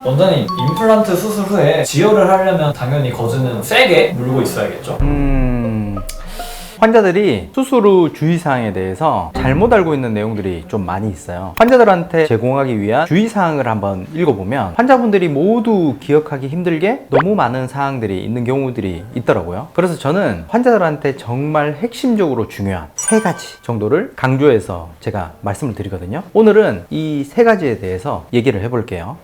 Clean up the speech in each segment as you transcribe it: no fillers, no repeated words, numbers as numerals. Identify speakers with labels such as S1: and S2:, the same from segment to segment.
S1: 원장님, 임플란트 수술 후에 지혈을 하려면 당연히 거즈는 세게 물고 있어야겠죠?
S2: 환자들이 수술 후 주의사항에 대해서 잘못 알고 있는 내용들이 좀 많이 있어요. 환자들한테 제공하기 위한 주의사항을 한번 읽어보면 환자분들이 모두 기억하기 힘들게 너무 많은 사항들이 있는 경우들이 있더라고요. 그래서 저는 환자들한테 정말 핵심적으로 중요한 3가지 정도를 강조해서 제가 말씀을 드리거든요. 오늘은 이 3가지에 대해서 얘기를 해볼게요.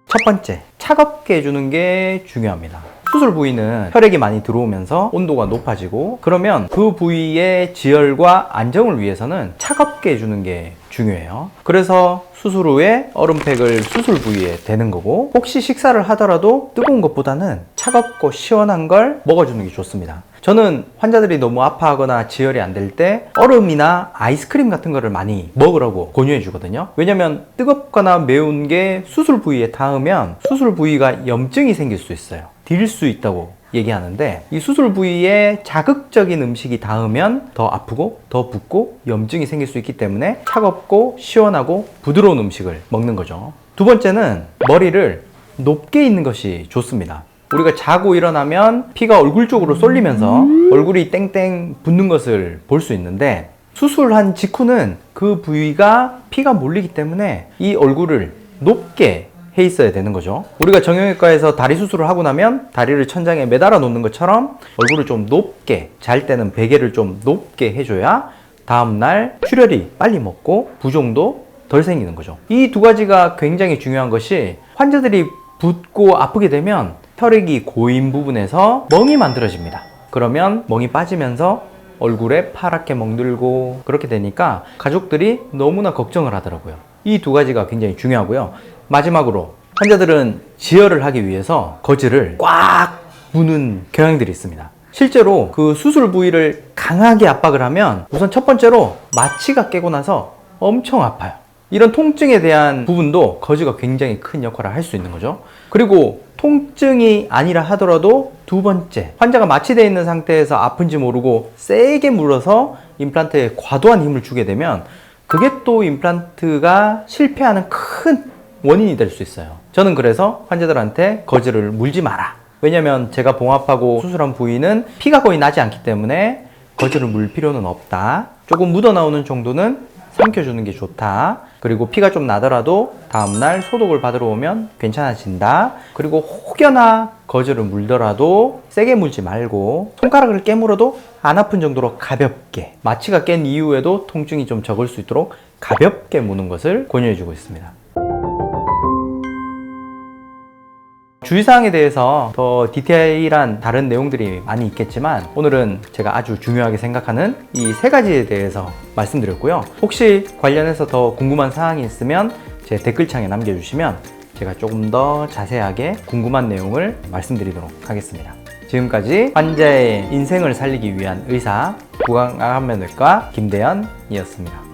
S2: 첫 번째, 차갑게 해주는 게 중요합니다. 수술 부위는 혈액이 많이 들어오면서 온도가 높아지고, 그러면 그 부위의 지혈과 안정을 위해서는 차갑게 해주는 게 중요해요. 그래서 수술 후에 얼음팩을 수술 부위에 대는 거고, 혹시 식사를 하더라도 뜨거운 것보다는 차갑고 시원한 걸 먹어주는 게 좋습니다. 저는 환자들이 너무 아파하거나 지혈이 안 될 때 얼음이나 아이스크림 같은 거를 많이 먹으라고 권유해 주거든요. 왜냐면 뜨겁거나 매운 게 수술 부위에 닿으면 수술 부위가 염증이 생길 수 있어요. 딜 수 있다고 얘기하는데, 이 수술 부위에 자극적인 음식이 닿으면 더 아프고 더 붓고 염증이 생길 수 있기 때문에 차갑고 시원하고 부드러운 음식을 먹는 거죠. 두 번째는 머리를 높게 있는 것이 좋습니다. 우리가 자고 일어나면 피가 얼굴 쪽으로 쏠리면서 얼굴이 땡땡 붓는 것을 볼 수 있는데, 수술한 직후는 그 부위가 피가 몰리기 때문에 이 얼굴을 높게 해 있어야 되는 거죠. 우리가 정형외과에서 다리 수술을 하고 나면 다리를 천장에 매달아 놓는 것처럼 얼굴을 좀 높게, 잘 때는 베개를 좀 높게 해줘야 다음날 출혈이 빨리 먹고 부종도 덜 생기는 거죠. 이 2가지가 굉장히 중요한 것이, 환자들이 붓고 아프게 되면 혈액이 고인 부분에서 멍이 만들어집니다. 그러면 멍이 빠지면서 얼굴에 파랗게 멍들고 그렇게 되니까 가족들이 너무나 걱정을 하더라고요. 이 2가지가 굉장히 중요하고요. 마지막으로, 환자들은 지혈을 하기 위해서 거즈를 꽉 무는 경향들이 있습니다. 실제로 그 수술 부위를 강하게 압박을 하면 우선 첫 번째로 마취가 깨고 나서 엄청 아파요. 이런 통증에 대한 부분도 거즈가 굉장히 큰 역할을 할 수 있는 거죠. 그리고 통증이 아니라 하더라도 2번째, 환자가 마취되어 있는 상태에서 아픈지 모르고 세게 물어서 임플란트에 과도한 힘을 주게 되면 그게 또 임플란트가 실패하는 큰 원인이 될 수 있어요. 저는 그래서 환자들한테 거즈를 물지 마라. 왜냐면 제가 봉합하고 수술한 부위는 피가 거의 나지 않기 때문에 거즈를 물 필요는 없다. 조금 묻어나오는 정도는 삼켜주는 게 좋다. 그리고 피가 좀 나더라도 다음날 소독을 받으러 오면 괜찮아진다. 그리고 혹여나 거즈를 물더라도 세게 물지 말고 손가락을 깨물어도 안 아픈 정도로 가볍게, 마취가 깬 이후에도 통증이 좀 적을 수 있도록 가볍게 무는 것을 권유해주고 있습니다. 주의사항에 대해서 더 디테일한 다른 내용들이 많이 있겠지만, 오늘은 제가 아주 중요하게 생각하는 이 3가지에 대해서 말씀드렸고요. 혹시 관련해서 더 궁금한 사항이 있으면 제 댓글창에 남겨주시면 제가 조금 더 자세하게 궁금한 내용을 말씀드리도록 하겠습니다. 지금까지 환자의 인생을 살리기 위한 의사, 구강암면외과 김대현이었습니다.